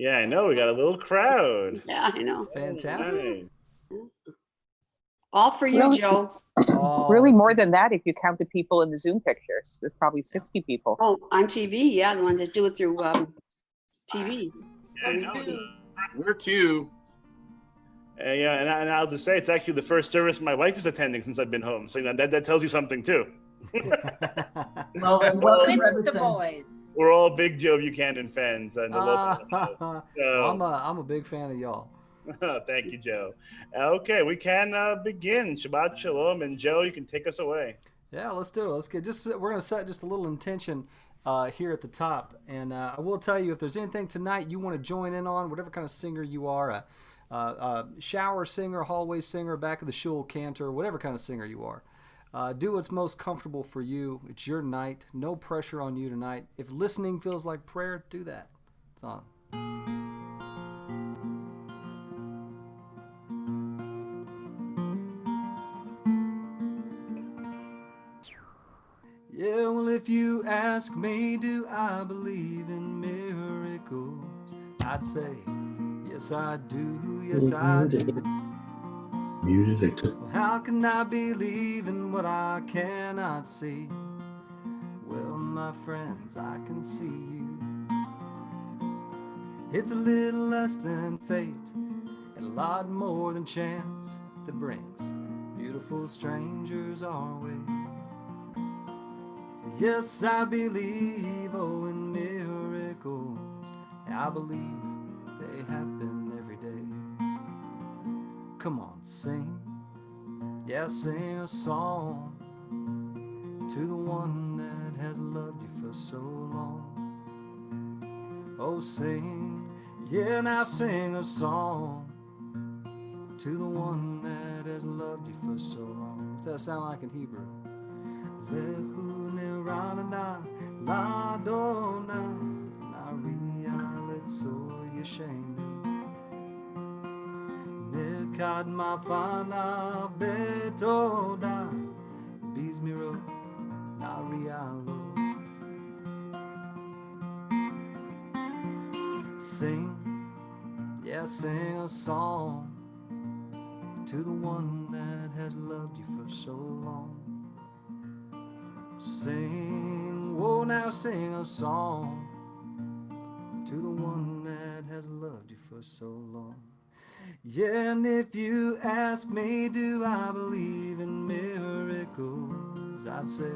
Yeah, I know. We got a little crowd. Yeah, I know. Fantastic. Nice. All for you, Really? Joe. Oh, Really that's more good. than that if you count the people in the Zoom pictures. There's probably 60 people. Oh, on TV, yeah, the ones that do it through TV. Yeah, I know. We're two. Yeah, and I'll just say it's actually the first service my wife is attending since I've been home. So that tells you something too. Well, then welcome, With the Remington. boys. We're all big Joe Buchanan fans and the local. Well, So, I'm a big fan of y'all. thank you, Joe. Okay, we can begin. Shabbat Shalom, and Joe, you can take us away. Yeah, let's do it. Let's get we're gonna set just a little intention here at the top, and I will tell you if there's anything tonight you want to join in on, whatever kind of singer you are, shower singer, hallway singer, back of the shul cantor, whatever kind of singer you are. Do what's most comfortable for you. It's your night. No pressure on you tonight. If listening feels like prayer, do that. It's on. Yeah, well, if you ask me, do I believe in miracles? I'd say, yes, I do. Yes, I do. Well, how can I believe in what I cannot see? Well, my friends, I can see you. It's a little less than fate and a lot more than chance that brings beautiful strangers our way. Yes, I believe, oh, in miracles. I believe they happen every day. Come on, sing. Yeah, sing a song to the one that has loved you for so long. Oh, sing, yeah, now sing a song to the one that has loved you for so long. What's that sound like in Hebrew? Lehu neranana la dona naria letso yesheni nekad mafana betoda bizmiro narialo. Sing, yeah, sing a song to the one that has loved you for so long. Sing, whoa, now sing a song to the one that has loved you for so long. Yeah, and if you ask me, do I believe in miracles? I'd say,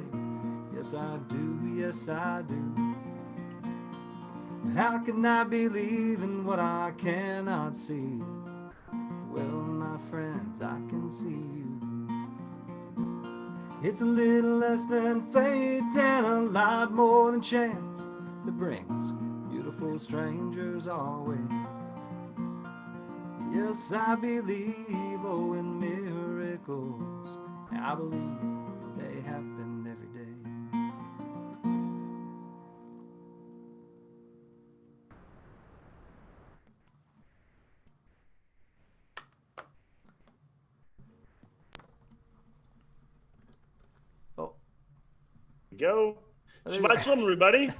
yes, I do, yes, I do. How can I believe in what I cannot see? Well, my friends, I can see you. It's a little less than fate and a lot more than chance that brings beautiful strangers our way. Yes, I believe, oh, in miracles. I believe they happen every day. Go. Shabbat Shalom, everybody.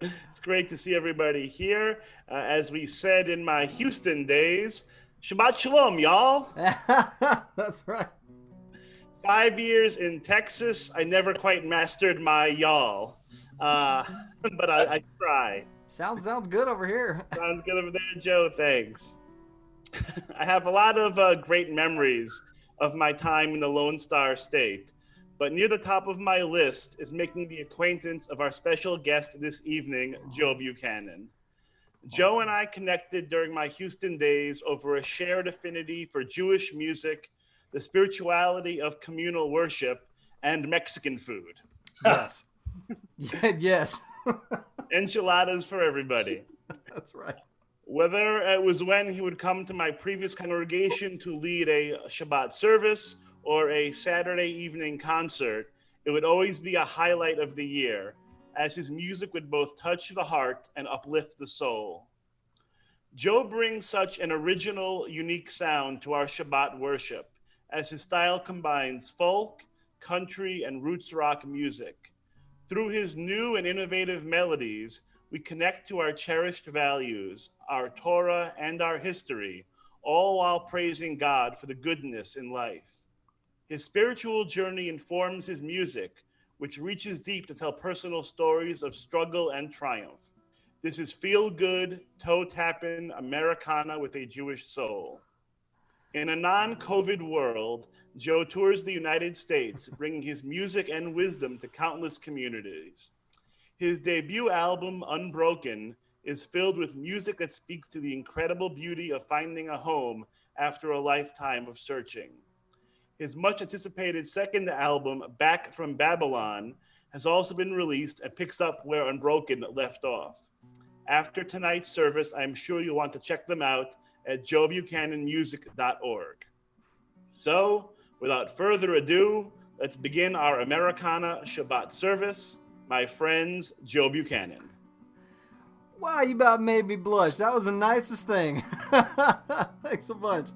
It's great to see everybody here. As we said in my Houston days, Shabbat Shalom, y'all. That's right. 5 years in Texas, I never quite mastered my y'all, but I try. Sounds good over here. Sounds good over there, Joe. Thanks. I have a lot of great memories of my time in the Lone Star State. But near the top of my list is making the acquaintance of our special guest this evening, Joe Buchanan. Joe and I connected during my Houston days over a shared affinity for Jewish music, the spirituality of communal worship, and Mexican food. Yes. Yes. Enchiladas for everybody. That's right. Whether it was when he would come to my previous congregation to lead a Shabbat service or a Saturday evening concert, it would always be a highlight of the year, as his music would both touch the heart and uplift the soul. Joe brings such an original, unique sound to our Shabbat worship, as his style combines folk, country, and roots rock music. Through his new and innovative melodies, we connect to our cherished values, our Torah, and our history, all while praising God for the goodness in life. His spiritual journey informs his music, which reaches deep to tell personal stories of struggle and triumph. This is feel-good, toe-tapping Americana with a Jewish soul. In a non-COVID world, Joe tours the United States, bringing his music and wisdom to countless communities. His debut album, Unbroken, is filled with music that speaks to the incredible beauty of finding a home after a lifetime of searching. His much anticipated second album, Back from Babylon, has also been released and picks up where Unbroken left off. After tonight's service, I'm sure you'll want to check them out at joebuchananmusic.org. So, without further ado, let's begin our Americana Shabbat service. My friends, Joe Buchanan. Wow, you about made me blush. That was the nicest thing. Thanks a bunch.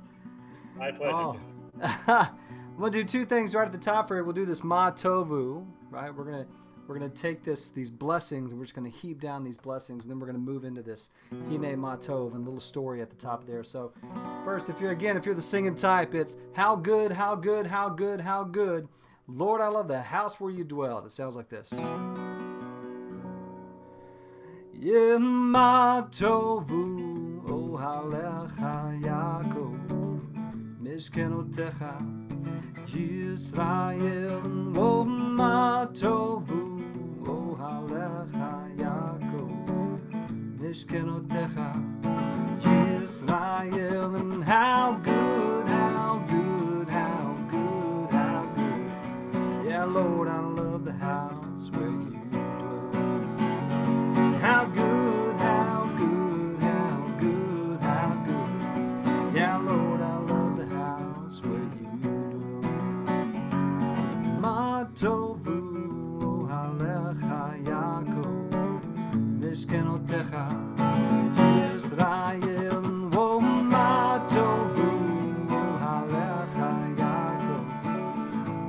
My pleasure. Oh. I'm gonna do two things right at the top here. We'll do this Ma Tovu, right? We're gonna take these blessings and we're just gonna heap down these blessings, and then we're gonna move into this Hine Ma Tov and a little story at the top there. So first, if you're the singing type, it's how good, how good, how good, how good. Lord, I love the house where you dwell. It sounds like this. Yeah, Ma Tovu, oh halecha Yaakov, mishkenotecha. Yisrael, oh ma tovu, oh halecha Yaakov, mishkenotecha. Yisrael, and how good, how good, how good, how good. Yeah, Lord, I love the house where you dwell. How good, how good, how good, how good. Yeah, Lord, I love the house where you Ma tovu halecha Yaakov, mishkenotecha. Yisrael, oh ma tovu halecha Yaakov,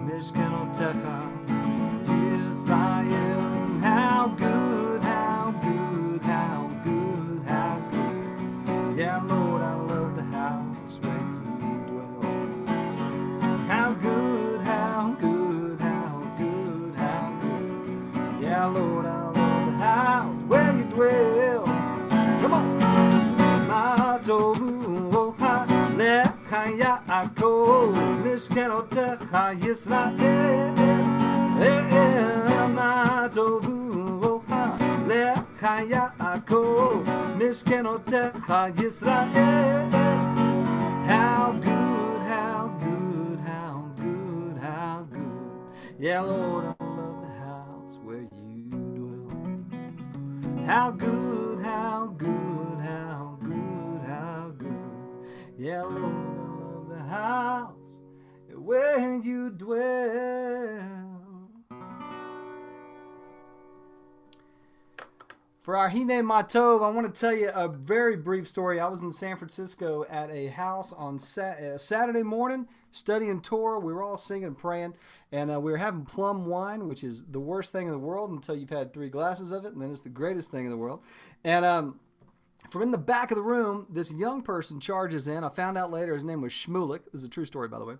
mishkenotecha. Yisrael, how good, how good, how good, how good. Yeah, Lord, I love the house where you dwell. How good, how good. Yeah, Lord, I love the house where you dwell. Come on. Ma tovu oh halecha Yaakov, mishkenotecha Yisrael. Ma tovu oh halecha Yaakov, mishkenotecha Yisrael. How good, how good, how good, how good. Yeah, Lord, I love the house where you dwell. How good, how good, how good, how good. Yeah, Lord, I love the house where you dwell. For our Hine Ma Tov, I want to tell you a very brief story. I was in San Francisco at a house on Saturday morning studying Torah. We were all singing and praying, and we were having plum wine, which is the worst thing in the world until you've had 3 glasses of it, and then it's the greatest thing in the world. And from in the back of the room, this young person charges in. I found out later his name was Shmulik. This is a true story, by the way.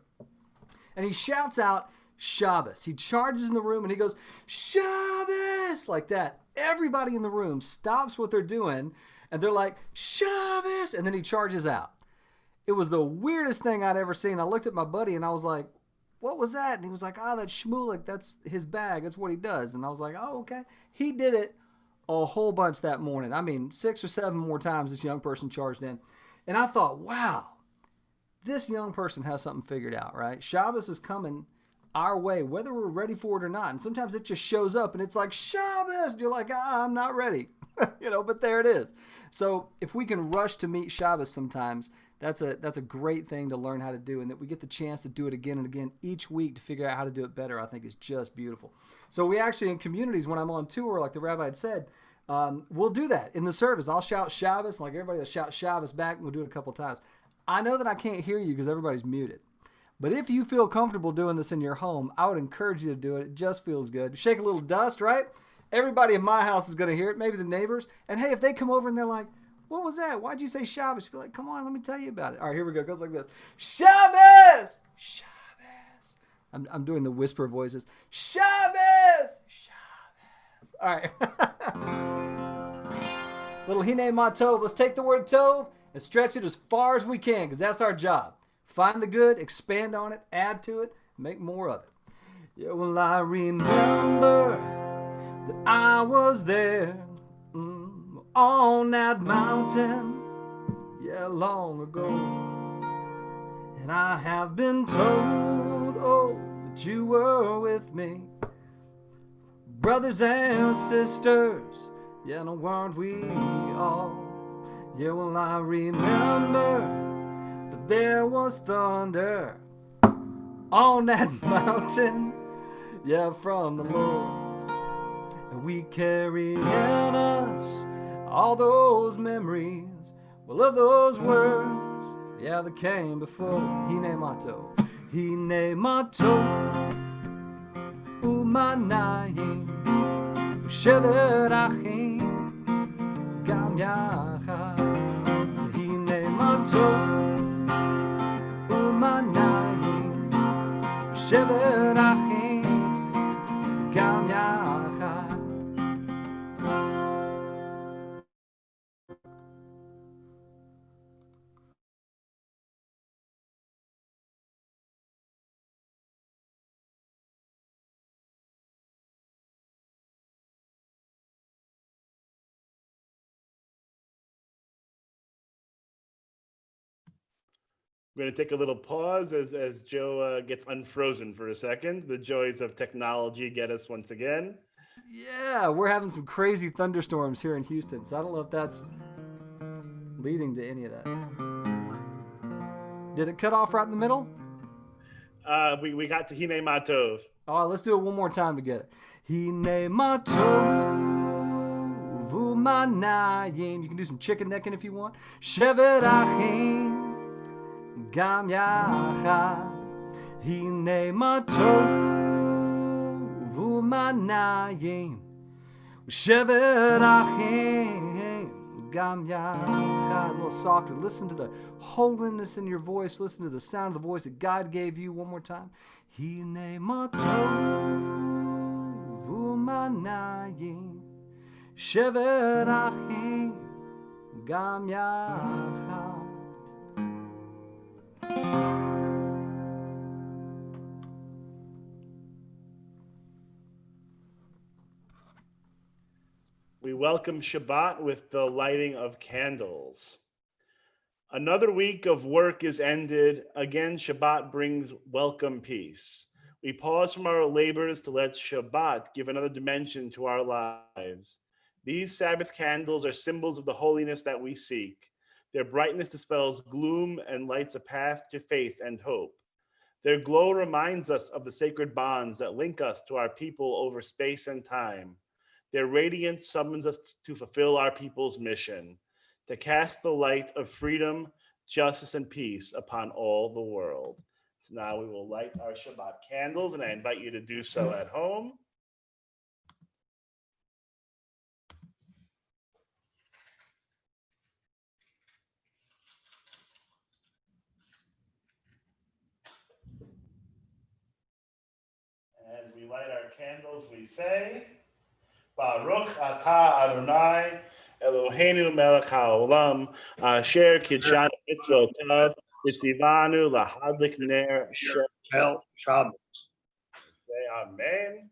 And he shouts out Shabbos. He charges in the room and he goes, Shabbos, like that. Everybody in the room stops what they're doing and they're like, Shabbos, and then he charges out. It was the weirdest thing I'd ever seen. I looked at my buddy and I was like, what was that? And he was like, that's Shmulik. That's his bag. That's what he does. And I was like, oh, okay. He did it a whole bunch that morning. I mean, 6 or 7 more times this young person charged in. And I thought, wow, this young person has something figured out, right? Shabbos is coming our way, whether we're ready for it or not. And sometimes it just shows up and it's like, Shabbos. And you're like, I'm not ready. But there it is. So if we can rush to meet Shabbos sometimes, that's a great thing to learn how to do. And that we get the chance to do it again and again each week to figure out how to do it better, I think is just beautiful. So we actually, in communities, when I'm on tour, like the rabbi had said, we'll do that in the service. I'll shout Shabbos, like everybody will shout Shabbos back, and we'll do it a couple times. I know that I can't hear you because everybody's muted. But if you feel comfortable doing this in your home, I would encourage you to do it. It just feels good. Shake a little dust, right? Everybody in my house is going to hear it, maybe the neighbors. And hey, if they come over and they're like, what was that? Why'd you say Shabbos? Be like, come on, let me tell you about it. All right, here we go. It goes like this. Shabbos! Shabbos. I'm doing the whisper voices. Shabbos! Shabbos. All right. Little Hine Ma Tov. Let's take the word Tov and stretch it as far as we can, because that's our job. Find the good, expand on it, add to it, make more of it. Yeah, well, I remember that I was there on that mountain, yeah, long ago. And I have been told, oh, that you were with me. Brothers and sisters, yeah, no, weren't we all? Yeah, well, I remember that there was thunder on that mountain, yeah, from the Lord. And we carry in us all those memories, well, of those words, yeah, that came before. Hine Ma Tov, Hine Ma Tov, Umanayim, Shevet Achim, Gam Yachad. Hine Ma Tov, Umanayim, Shevet Achim, Gam Yachad. We're going to take a little pause as Joe gets unfrozen for a second. The joys of technology get us once again. Yeah, we're having some crazy thunderstorms here in Houston, so I don't know if that's leading to any of that. Did it cut off right in the middle? We got to Hine Ma Tov. Oh, let's do it one more time to get it. Hine Ma Tov, Umanayim. You can do some chicken necking if you want. Shevet Achim, Gam Yachad. Hine Ma Tov, Umanayim. Shevet Achim, Gam Yachad. A little softer. Listen to the holiness in your voice. Listen to the sound of the voice that God gave you. One more time. Hine Ma Tov, Umanayim. Shevet Achim, Gam Yachad. We welcome Shabbat with the lighting of candles. Another week of work is ended. Again, Shabbat brings welcome peace. We pause from our labors to let Shabbat give another dimension to our lives. These Sabbath candles are symbols of the holiness that we seek. Their brightness dispels gloom and lights a path to faith and hope. Their glow reminds us of the sacred bonds that link us to our people over space and time. Their radiance summons us to fulfill our people's mission, to cast the light of freedom, justice, and peace upon all the world. So now we will light our Shabbat candles, and I invite you to do so at home. As we light our candles, we say, Baruch atah Adonai Eloheinu melech haolam asher kidshanu mitzvotav v'tzivanu lahadlik ner Shabbat. Say amen.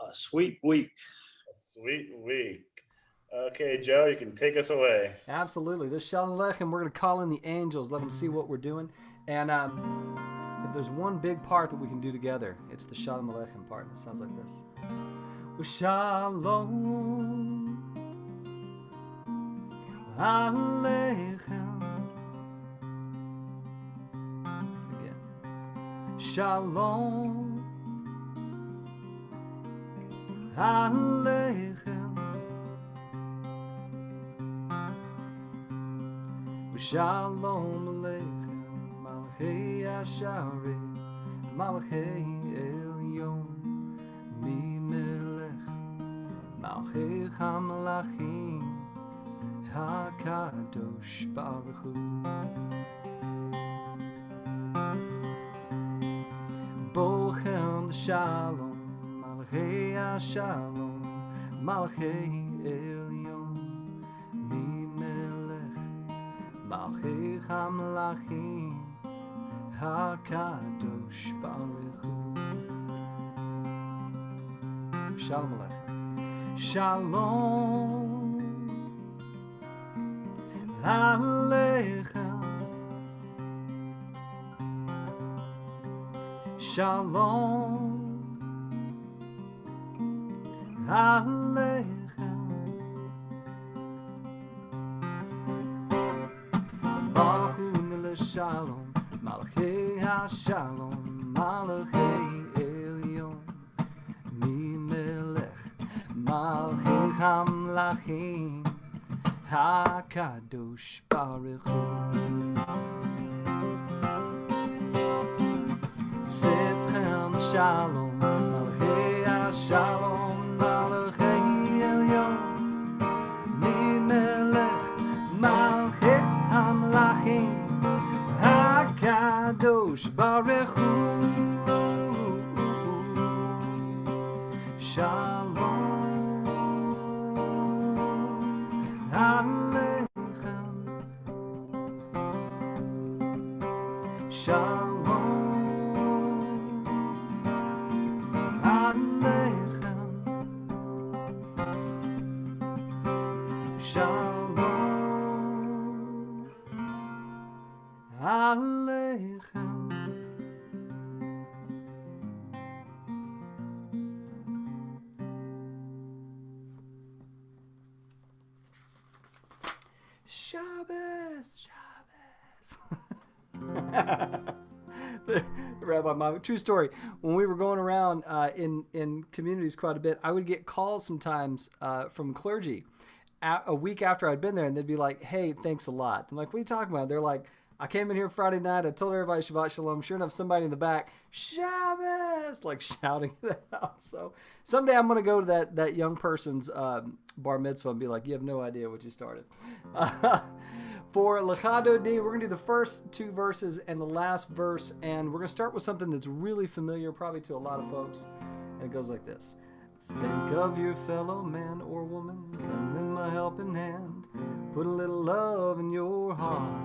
A sweet week. A sweet week. Okay, Joe, you can take us away. Absolutely. This Shalom Aleichem, we're going to call in the angels, let them see what we're doing. And if there's one big part that we can do together, it's the Shalom Aleichem part. And it sounds like this. Shalom Aleichem. Again. Shalom Aleichem. Shalom Aleichem. Malchei Asharim. Malchei Elyon. Mi melech Malchei HaMelachim HaKadosh Baruch Hu. Bochem Shalom Malchei HaShalom Malchei Elyon Mimelech Malchei HaMelachim HaKadosh Baruch Hu. Shalom Aleichem. Shalom Aleichem. Shalom Aleichem. Baruch Hu Shalom Malchei HaShalom Malchei Elyon Mimelech Malchei HaMelachim HaKadosh Baruch Hu. Sitchem Shalom Malchei HaShalom Malchei Elyon Mimelech Malchei HaMelachim HaKadosh Baruch Hu. Shalom Aleichem. Shalom Aleichem. Shalom Aleichem. Shabbos. The Rabbi, my true story. When we were going around in communities quite a bit, I would get calls sometimes from clergy a week after I'd been there, and they'd be like, "Hey, thanks a lot." I'm like, "What are you talking about?" They're like, "I came in here Friday night. I told everybody Shabbat Shalom. Sure enough, somebody in the back, Shabbos, like shouting it out." So someday I'm going to go to that young person's bar mitzvah and be like, "You have no idea what you started." For Lecha Dodi, we're going to do the first two verses and the last verse, and we're going to start with something that's really familiar probably to a lot of folks, and it goes like this. Think of your fellow man or woman, lend them a helping hand, put a little love in your heart.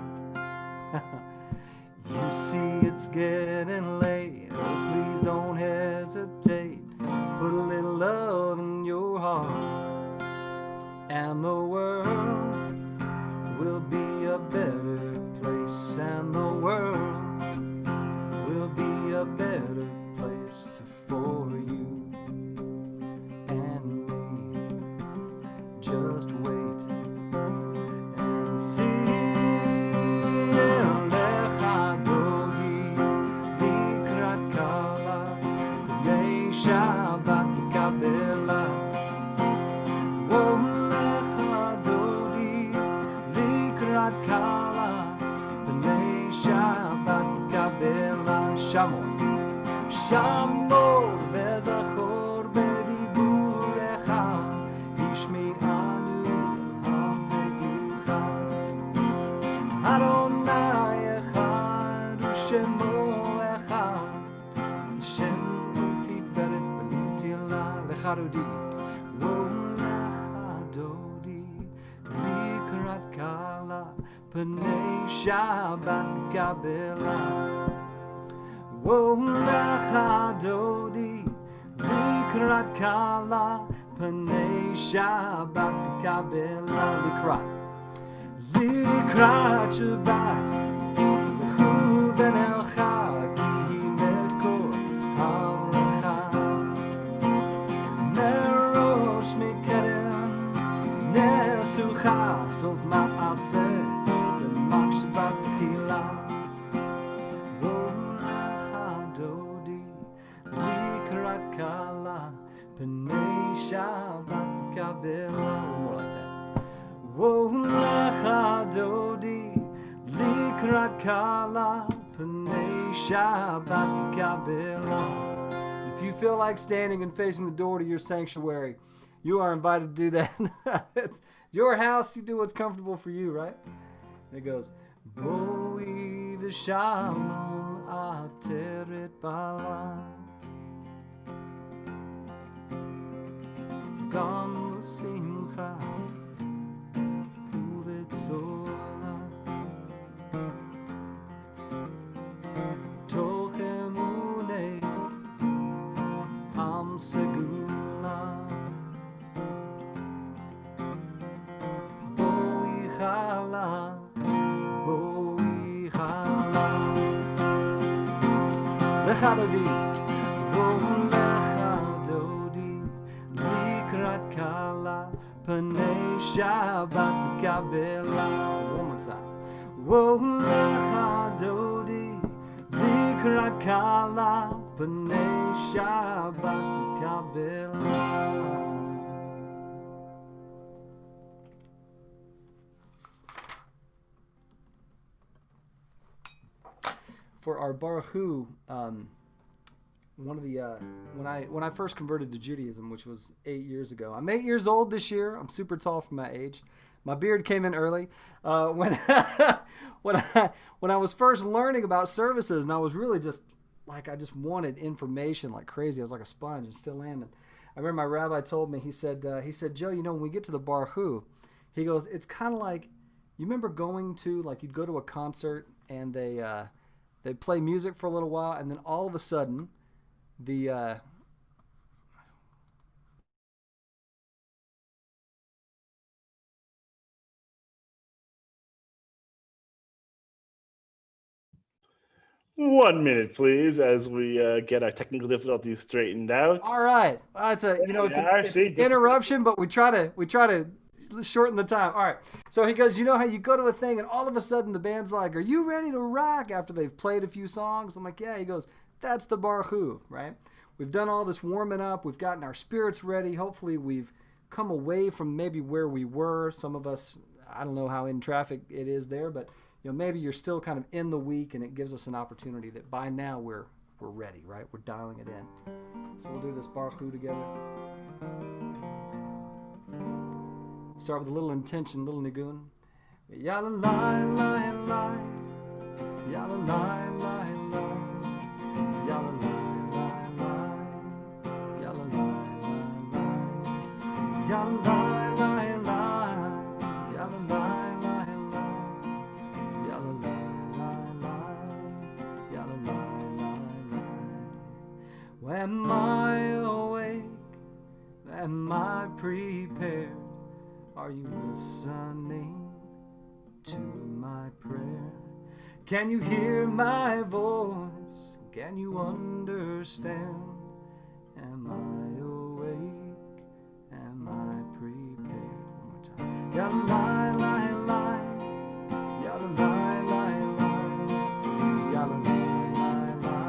You see it's getting late, oh please don't hesitate, put a little love in your heart, and the world will be a better place, and the world will be a better place for you and me. Just wait and see. Lecha Dodi Likrat Kala B'nei Shabbat Kabela. Kala, B'nei Shabbat Kabela. Shamor, Shamor, Vezachor Bediburecha, Ishmi'anu Ha'megucha. Adonai Echad U'Shemo Echad, Shem Tiferet B'nitila Lecha Dodi. Lecha Dodi Likrat Kala B'nei Shabbat Kabela. Woh Lecha Dodi Likrat Kala B'nei Shabbat Kabela. Likrat Shabbat L'chu ben Elcha Ki Mekor Havrecha Nerosh Mikedem Nesucha Sof Ma'aseh B'machshavat Tchila. Woh Lecha Dodi Likrat Kala B'nei Shabbat Kabela. More like that. Woh Lecha Dodi Likrat Kala B'nei Shabbat Kabela. If you feel like standing and facing the door to your sanctuary, You are invited to do that. It's your house. You do what's comfortable for you, right? And it goes, Boi v'shalom ateret bala. Gam simcha uvetzola. Toch emunei am segula. Boi chala, boi chala. Lecha dodi, lecha dodi, likrat kala, panei Shabbat kabela. One more time. Lecha dodi, likrat kala, panei Shabbat kabela. For our Baruch Hu, one of the when I first converted to Judaism, which was 8 years ago. I'm 8 years old this year. I'm super tall for my age. My beard came in early. When when I was first learning about services, and I was really just like I just wanted information like crazy. I was like a sponge, and still am. And I remember my rabbi told me, he said, Joe, you know, when we get to the Baruch Hu, he goes, it's kind of like, you remember going to, like, you'd go to a concert and they'd play music for a little while, and then all of a sudden, the One minute, please, as we get our technical difficulties straightened out. all right, it's a it's an interruption, but we try to shorten the time. All right, so he goes, you know how you go to a thing and all of a sudden the band's like, "Are you ready to rock?" After they've played a few songs, I'm like, "Yeah." He goes, "That's the Baruch Hu, right? We've done all this warming up. We've gotten our spirits ready. Hopefully, we've come away from maybe where we were. Some of us, I don't know how in traffic it is there, but you know, maybe you're still kind of in the week, and it gives us an opportunity that by now we're ready, right? We're dialing it in. So we'll do this Baruch Hu together. Start with a little intention, little nigun. Yalla lai lai lai, yalla lai lai lai, yalla lai lai lai, yalla lai lai lai, yalla lai lai lai, yalla lai lai lai, yalla lai lai lai, yalla lai lai lai. Am I awake? Am I prepared? Are you listening to my prayer? Can you hear my voice? Can you understand? Am I awake? Am I prepared? One more time. Yalla lai lai lai, yalla lai lai lai, yalla lai lai lai,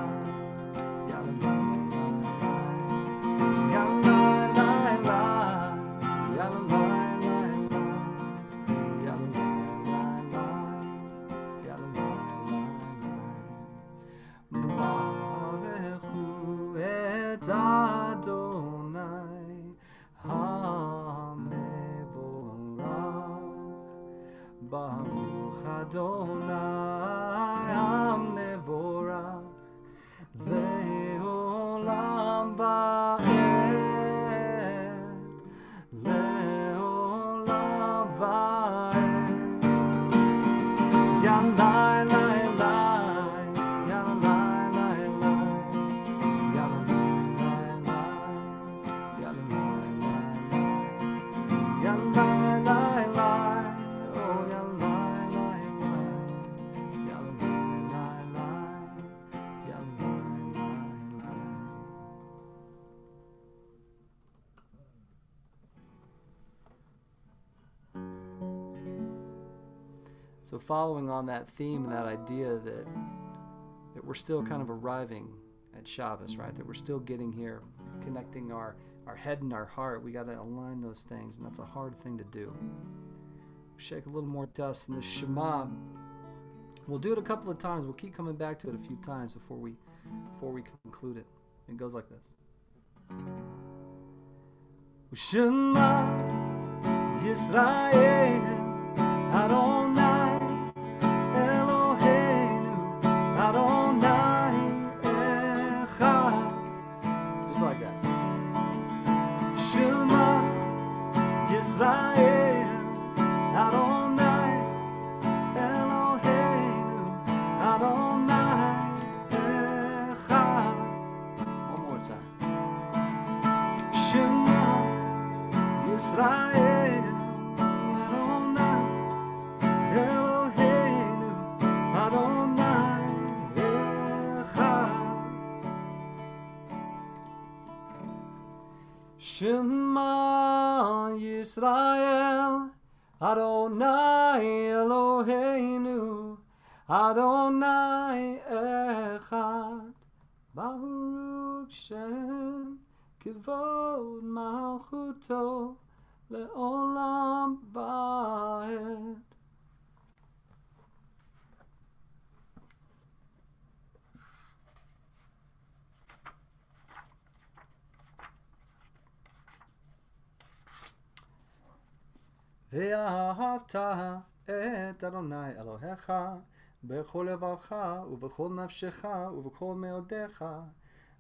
yalla lai lai lai, yalla lai lai lai, yalla lai. Baruch Adonai HaMevorach Le'olam Va'ed Le'olam Va'ed Yalai Lai Lai Yalai Lai Lai Yalai Lai Lai Yalai Lai Lai Yalai Lai Lai. So following on that theme and that idea that we're still kind of arriving at Shabbos, right? That we're still getting here, connecting our head and our heart. We got to align those things, and that's a hard thing to do. Shake a little more dust in the Shema. We'll do it a couple of times. We'll keep coming back to it a few times before we conclude it. It goes like this. Shema Yisrael Adonai Eloheinu Adonai Echad. Just like that. Shema Yisrael Adonai Eloheinu Adonai Echad. One more time. Shema Yisrael Adonai Eloheinu Adonai Echad. Shema Yisrael Adonai Eloheinu Adonai Echad. Baruch Shem Kivod Malchuto Le'olam Va'ed. ואהבת את אדוני אלוהיך בכל לבבך ובכל נפשך ובכל מאודיך,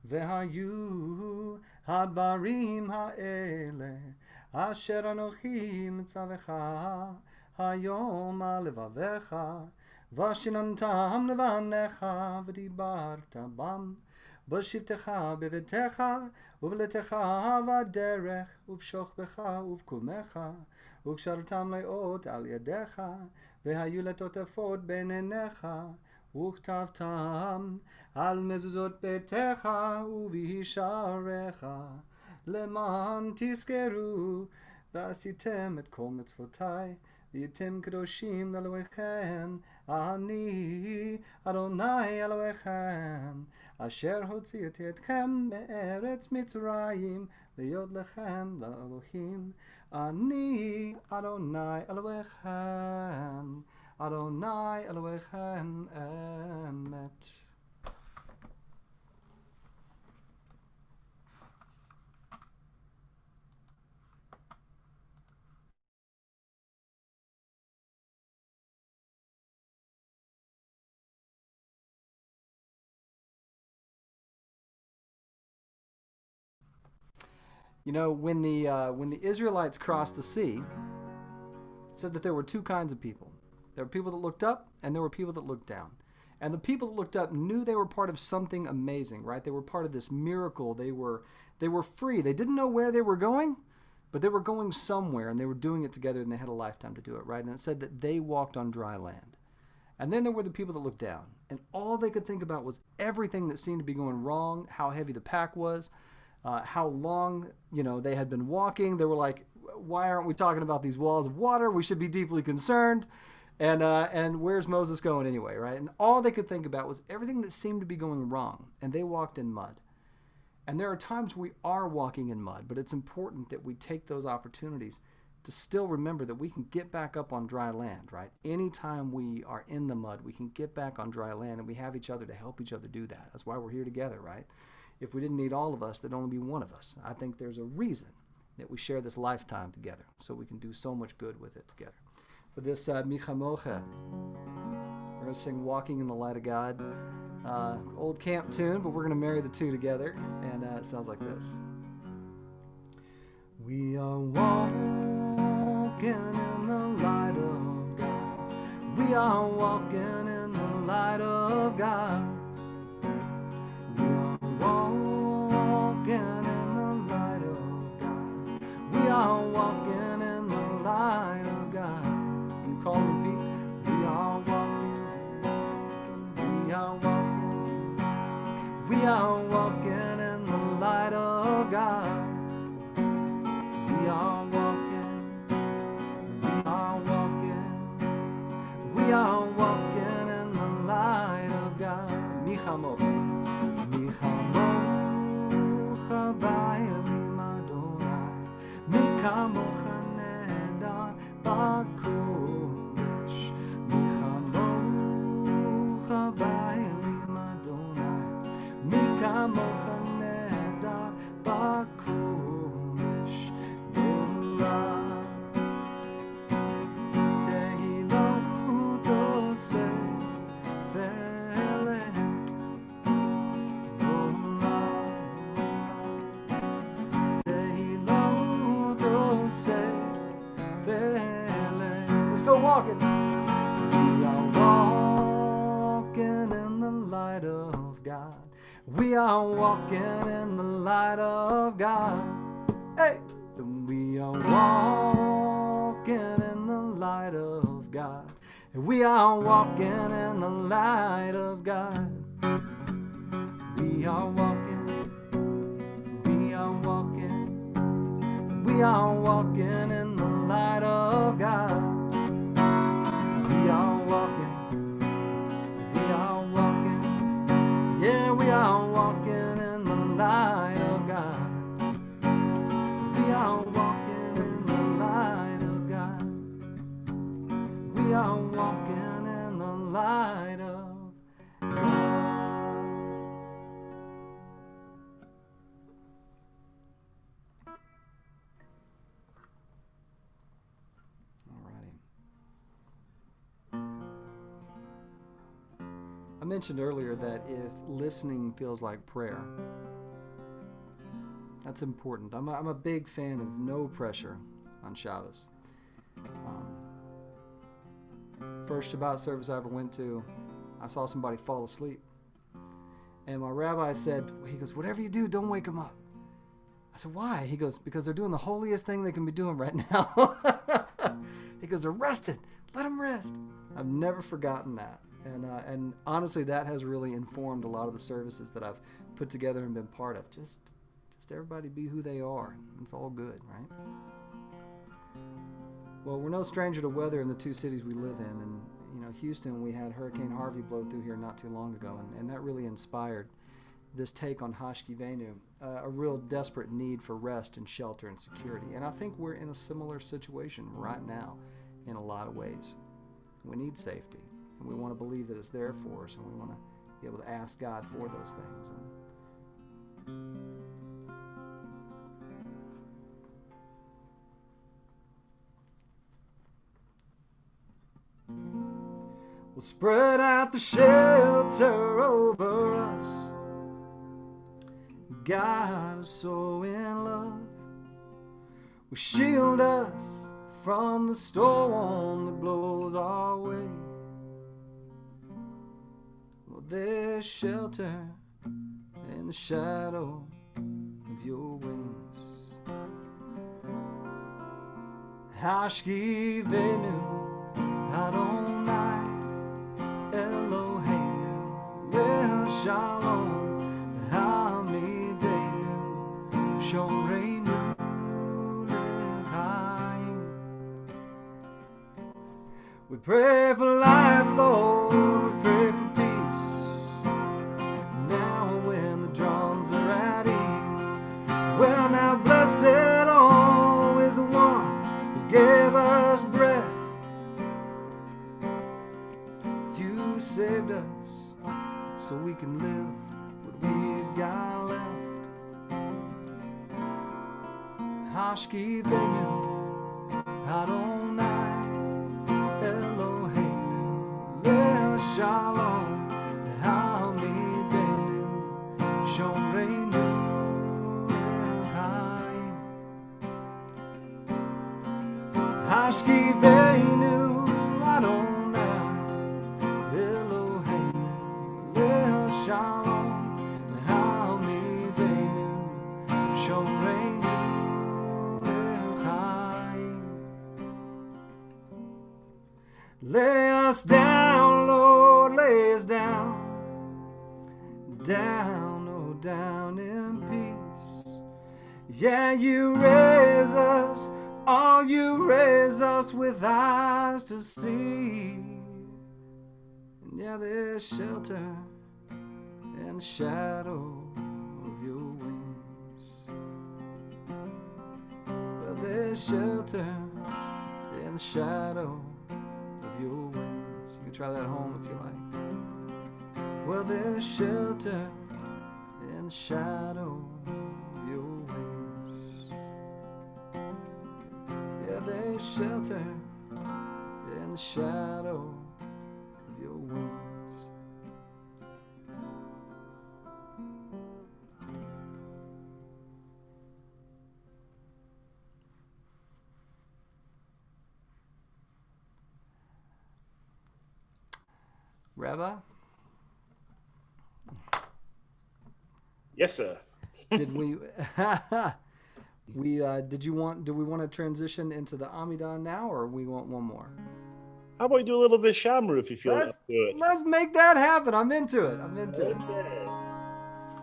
והיו הדברים האלה אשר אנוכי מצווך היום על לבביך, ושיננתם לבניך ודיברת בם בשבתך בביתך ובלתך בדרך ובשוכבך ובקומך, וקשרתם לאות על ידיך, והיו לטוטפות בין עיניך, וכתבתם על מזוזות ביתך ובשעריך, למען תזכרו ועשיתם את כל מצוותי, והייתם קדושים לאלוהיכם. אני אדוני אלוהיכם, אשר הוצאתי אתכם מארץ מצרים, להיות לכם לאלוהים. אני אדוני אלוהיכם, אדוני אלוהיכם אמת. You know, when the Israelites crossed the sea, it said that there were two kinds of people. There were people that looked up, and there were people that looked down. And the people that looked up knew they were part of something amazing, right? They were part of this miracle. They were free. They didn't know where they were going, but they were going somewhere, and they were doing it together, and they had a lifetime to do it, right? And it said that they walked on dry land. And then there were the people that looked down, and all they could think about was everything that seemed to be going wrong, how heavy the pack was, how long, they had been walking. They were like, why aren't we talking about these walls of water? We should be deeply concerned. And where's Moses going anyway, right? And all they could think about was everything that seemed to be going wrong. And they walked in mud. And there are times we are walking in mud, but it's important that we take those opportunities to still remember that we can get back up on dry land, right? Anytime we are in the mud, we can get back on dry land, and we have each other to help each other do that. That's why we're here together, right? If we didn't need all of us, there'd only be one of us. I think there's a reason that we share this lifetime together, so we can do so much good with it together. For this Michamocha, we're going to sing Walking in the Light of God. Old camp tune, but we're going to marry the two together, and it sounds like this. We are walking in the light of God. We are walking in the light of God. We are walking in the light of God. We are walking in the light of God. You call and repeat. We are walking. We are walking. We are walking in the light of God. We are walking. We are walking. We are walking in the light of God. Michamocha. Ba'elim Adonai, mi kamocha nehedar b'kodesh. Mi chamocha ba'elim Adonai, mi kamocha nehedar b'kodesh. Let's go walking. We are walking in the light of God. We are walking in the light of God. Hey! We are walking in the light of God. We are walking in the light of God. We are walking. We are walking. We are walking in the light of God. We are walking. We are walking. Yeah, we are walking in the light of God. We are walking in the light of God. We are walking in the light of God. Alrighty. I mentioned earlier that if listening feels like prayer, that's important. I'm a big fan of no pressure on Shabbos. First Shabbat service I ever went to, I saw somebody fall asleep. And my rabbi said, he goes, whatever you do, don't wake them up. I said, why? He goes, because they're doing the holiest thing they can be doing right now. He goes, they're rested. Let them rest. I've never forgotten that. And honestly, that has really informed a lot of the services that I've put together and been part of. Just everybody be who they are. It's all good, right? Well, we're no stranger to weather in the two cities we live in. And, you know, Houston, we had Hurricane Harvey blow through here not too long ago. And that really inspired this take on Hashkivenu, a real desperate need for rest and shelter and security. And I think we're in a similar situation right now in a lot of ways. We need safety. And we want to believe that it's there for us. And we want to be able to ask God for those things. We'll spread out the shelter over us. God is so in love. Will shield us from the storm that blows our way. Well, there's shelter in the shadow of your wings. Hashkivenu Adonai Eloheinu Lel Shalom Hamidenu Shomreinu Lechayim. We pray for life, Lord, we pray for peace. Now when the drums are at ease, well now blessed always the one who gave us breath. You saved us so we can live what we've got left. Hashkivenu Adonai Eloheinu Lel Shalom Hamidenu Shomreinu Lechayim. Hashkivenu Adonai Eloheinu Lel Shalom Hamidenu Shomreinu Lechayim. Lay us down, Lord, lay us down. Down, oh down in peace. Yeah, you raise us, oh you raise us with eyes to see. And yeah, there's shelter in the shadow of your wings. Well, there's shelter in the shadow of your wings. You can try that at home if you like. Well, there's shelter in the shadow of your wings. Yeah, there's shelter in the shadow of your wings. Rabbi, Yes, sir. did we do we want to transition into the Amidah now, or we want one more? How about we do a little bit of Shamru if you feel up to it? Let's make that happen. I'm into it. Okay.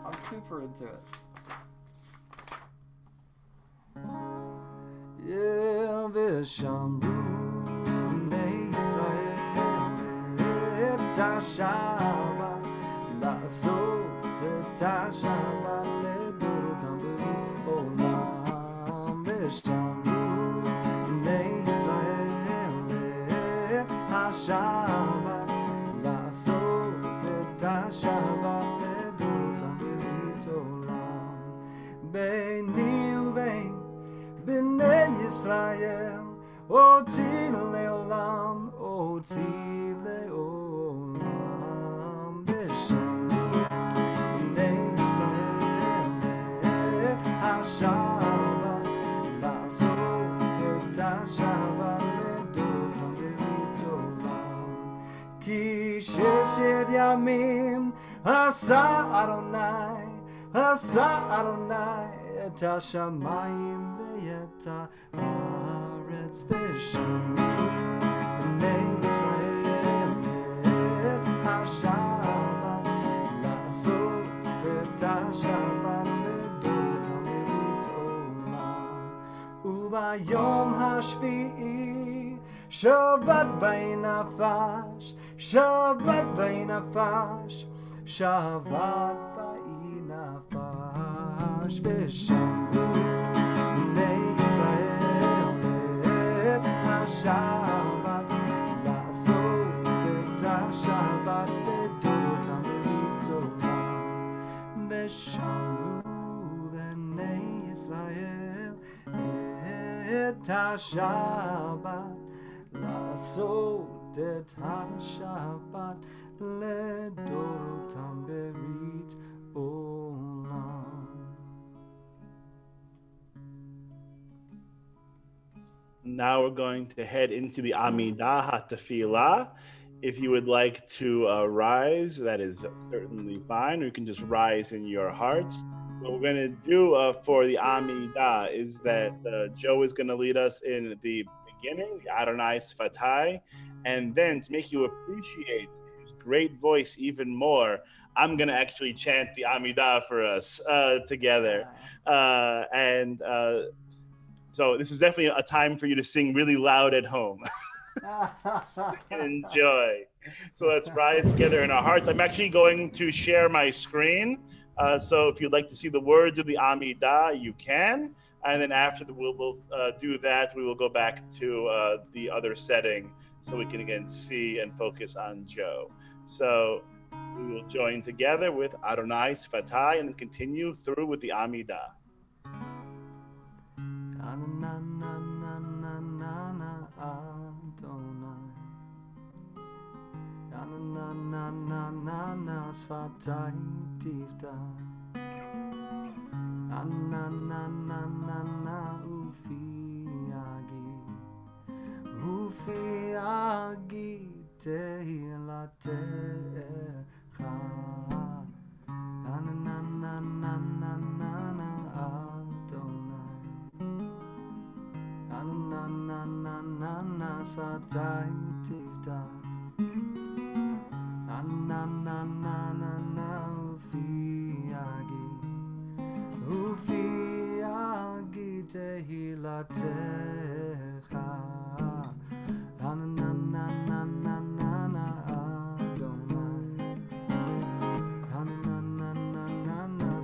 I'm super into it. Yeah, v'shamru bnei Yisrael et ha-Shabbat la'asot et ha-Shabbat ledotam b'olam. V'shamru bnei Yisrael et ha-Shabbat la'asot et ha-Shabbat ledotam b'olam. Beini uvein B'nei Yisrael, oti le'olam, oti le'olam. B'shamru b'nei Yisrael et ha-Shabbat la'asot et ha-Shabbat ledotam b'rit olam. Ki sheshet yamim asa Adonai et ha-shamayim et haaretz. V'shamru b'nei Yisrael et ha-Shabbat la'asot et ha-Shabbat ledotam b'rit olam. U'bayom hashvi'i Shabbat v'inafash, Shabbat v'inafash, Shabbat v'inafash. V'shamru b'nei Yisrael et ha-Shabbat la'asot et ha-Shabbat ledotam b'rit olam. V'shamru b'nei Yisrael et ha-Shabbat la'asot et ha-Shabbat ledotam b'rit olam. Now we're going to head into the Amidah HaTefillah. If you would like to rise, that is certainly fine, or you can just rise in your hearts. What we're going to do for the Amidah is that Joe is going to lead us in the beginning, the Adonai Sfatai, and then to make you appreciate his great voice even more, I'm going to actually chant the Amidah for us together. So this is definitely a time for you to sing really loud at home. Enjoy. So let's rise together in our hearts. I'm actually going to share my screen. So if you'd like to see the words of the Amidah, you can. And then after we'll do that, we will go back to the other setting so we can again see and focus on Joe. So we will join together with Adonai Sfatai and then continue through with the Amidah. Sfatai tifta ufi agi tehilatecha Adonai Sfatai tifta Ufi agi tehilatecha Adonai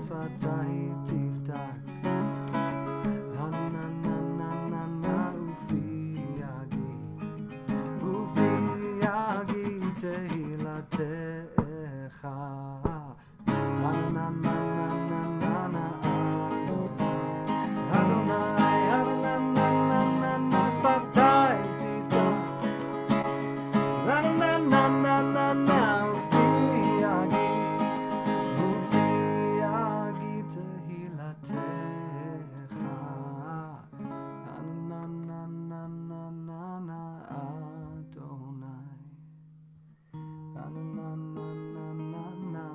Sfatai tiftak Ufi agi tehilatecha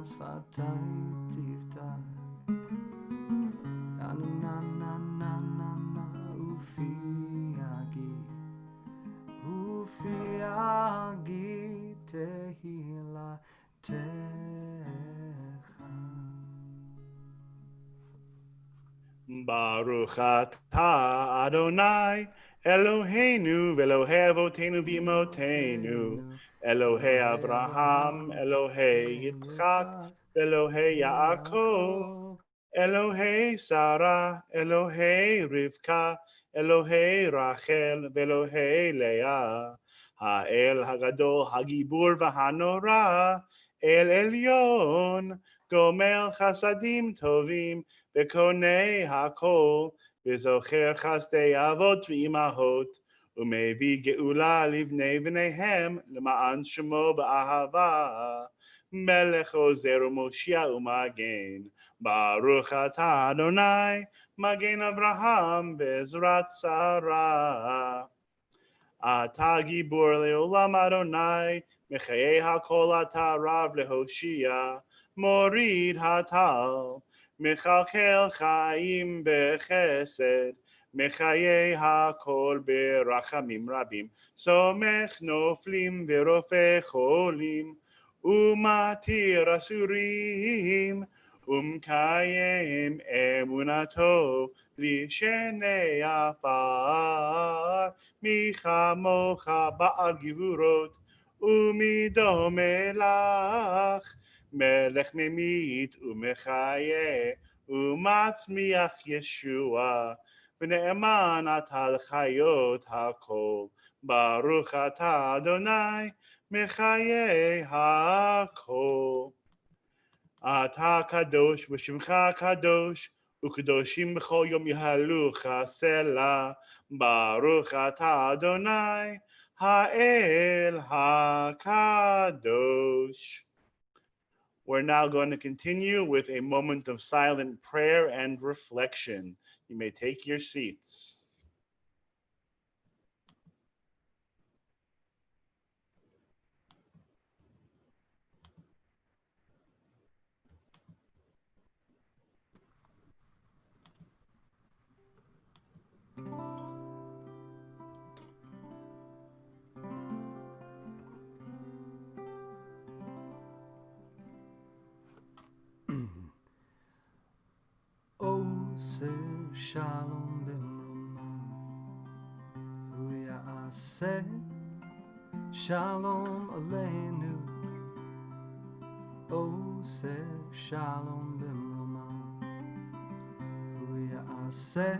שפתיים תפתח, נה נה נה נה נה נה, ופי יגיד תהילתך. Baruch atah Adonai Eloheinu ve'Elohei Avotenu v'Imotenu Elohei Avraham Elohei Yitzchak Elohei Yaakov Elohei Sarah Elohei Rivka Elohei Rachel ve'Elohei Leah Ha'el Hagadol Hagibur v'Hanora El Elyon Gomel Chasadim Tovim וקונה הכל, וזוכר חסדי אבות ואימהות, ומביא גאולה לבני בניהם, למען שמו באהבה. מלך עוזר ומושיע ומגן, ברוך אתה אדוני, מגן אברהם בעזרת שרה. אתה גיבור לעולם אדוני, מחיי הכל אתה רב להושיע, מוריד הטל. מכלכל חיים בחסד, מחיי הכל ברחמים רבים, סומך נופלים ורופא חולים, ומתיר אסורים, ומקיים אמונתו לשני עפר, מי כמוך בעל גבורות, ומדומה לך, מלך ממית ומחיה ומצמיח ישוע ונאמן אתה לחיות הכל ברוך אתה אדוני מחיי הכל. אתה קדוש ושמך קדוש וקדושים בכל יום יהלוך סלה ברוך אתה אדוני האל הקדוש. We're now going to continue with a moment of silent prayer and reflection. You may take your seats. עושה שלום במרומיו, הוא יעשה שלום עלינו. עושה שלום במרומיו, הוא יעשה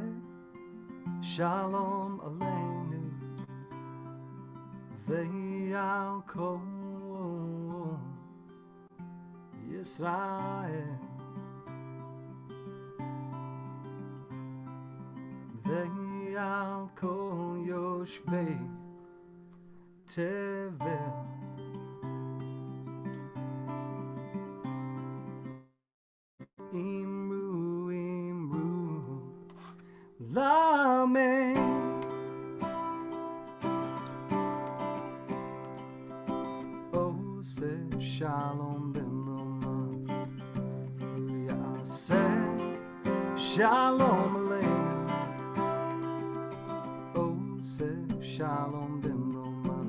שלום עלינו. ועל כל ישראל ועל כל יושבי תבל אמרו אמרו לאמן. עושה שלום במרומיו, הוא יעשה שלום עלינו. שלום במרומיו,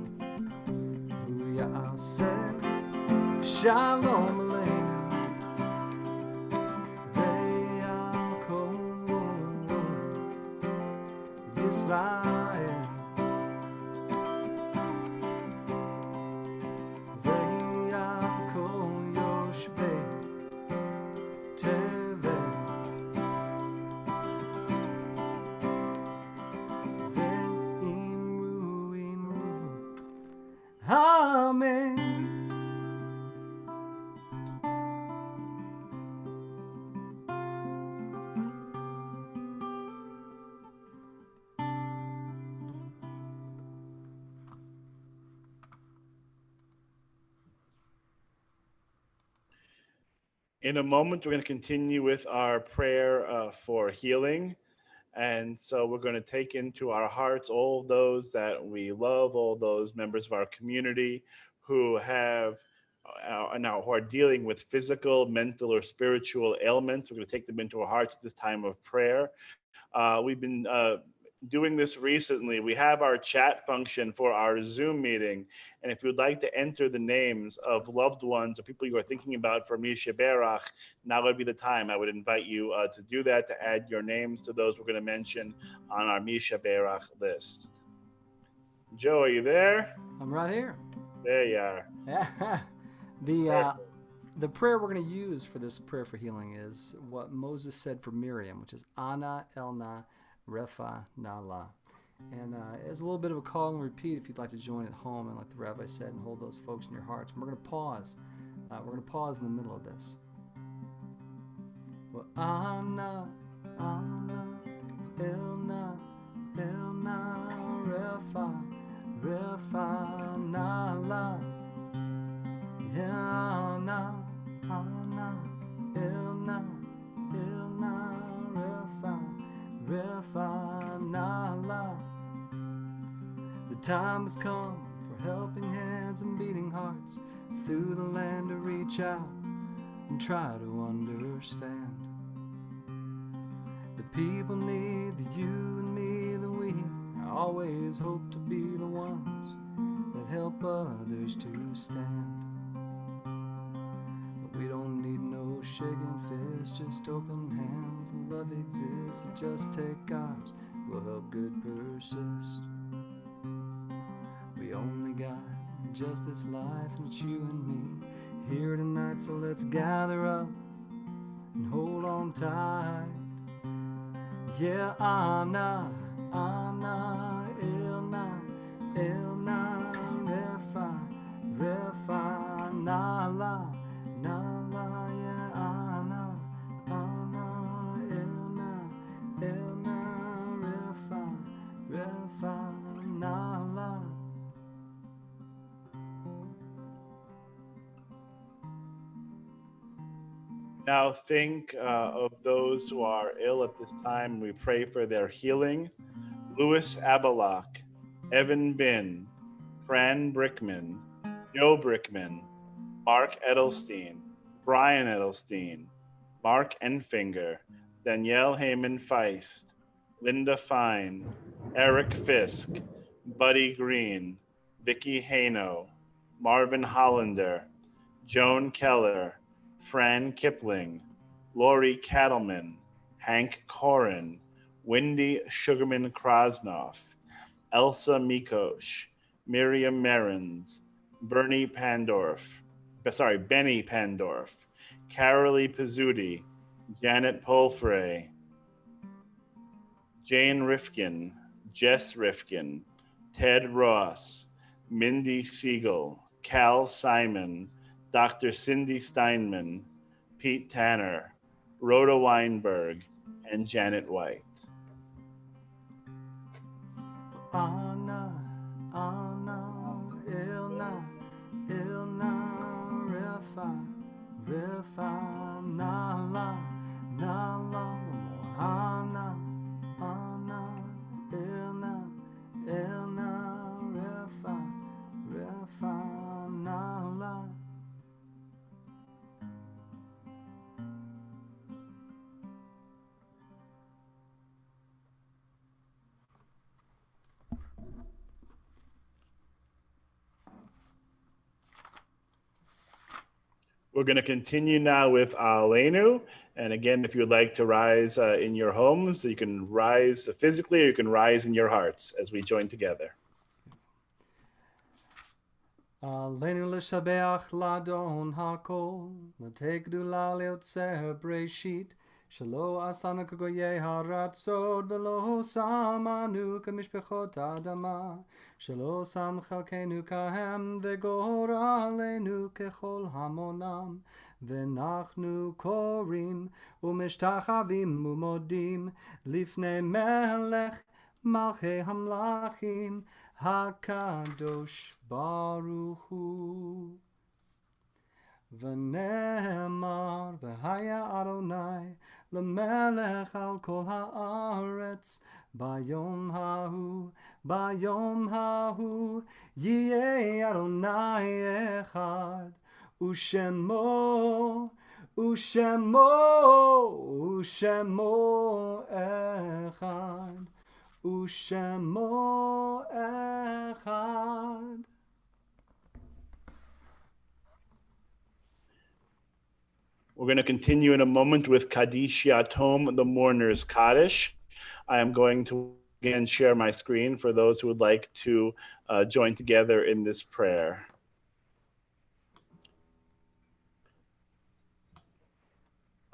הוא יעשה שלום עלינו. ועל כל ישראל ועל כל יושבי תבל Amen. In a moment, we're going to continue with our prayer for healing. And so we're going to take into our hearts all those that we love, all those members of our community who have now who are dealing with physical, mental, or spiritual ailments. We're going to take them into our hearts at this time of prayer. We've been doing this recently. We have our chat function for our Zoom meeting. And if you'd like to enter the names of loved ones or people you are thinking about for Misha Berach, now would be the time. I would invite you to do that, to add your names to those we're going to mention on our Misha Berach list. Joe, are you there? I'm right here. There you are. The prayer we're going to use for this prayer for healing is what Moses said for Miriam, which is Ana Elna Refa Nala. And it's a little bit of a call and repeat if you'd like to join at home, and like the rabbi said, and hold those folks in your hearts. And we're going to pause. We're going to pause in the middle of this. Well, Ana Elna Refa Nala. Ana Ilna Refa Nala. The time has come for helping hands and beating hearts through the land to reach out and try to understand. The people need the you and me, the we. I always hope to be the ones that help others to stand. We don't need no shaking fists, just open hands. Love exists, so just take ours. Will help good persist. We only got just this life, and it's you and me here tonight. So let's gather up and hold on tight. Yeah, Ana Ilna Refa Nala. Nala, yeah, Ana Ilna Refa Nala. Now think of those who are ill at this time. We pray for their healing. Louis Abelach, Evan Bin, Fran Brickman, Joe Brickman, Mark Edelstein, Brian Edelstein, Mark Enfinger, Danielle Heyman Feist, Linda Fine, Eric Fisk, Buddy Green, Vicky Hano, Marvin Hollander, Joan Keller, Fran Kipling, Lori Cattleman, Hank Corin, Wendy Sugarman Krasnoff, Elsa Mikosh, Miriam Merens, Benny Pandorf, Carolee Pizzuti, Janet Polfrey, Jane Rifkin, Jess Rifkin, Ted Ross, Mindy Siegel, Cal Simon, Dr. Cindy Steinman, Pete Tanner, Rhoda Weinberg, and Janet White. Ana Ilna Refa Nala. Ana Ilna Refa Nala. We're going to continue now with Aleinu. And again, if you would like to rise in your homes, you can rise physically or you can rise in your hearts as we join together. Aleinu l'shabeach ladon hakol, l'tei gdula leotzer breshit, shelo asanu k'goyei haratzot, v'lo samanu k'mishpechot adama, shelo sam chalkenu kahem, v'gor aleinu kechol hamonam, v'nachnu korim, u'mishtachavim u'modim, lifnei melech, malchei hamlachim, HaKadosh Baruch Hu. V'ne'emar v'haya Adonai l'melech al kol ha'aretz bayom hahu yiyeh Adonai echad Ushemo, Ushemo, Ushemo Echad, Ushemo Echad. We're going to continue in a moment with Kaddish Yatom, the Mourner's Kaddish. I am going to again share my screen for those who would like to join together in this prayer.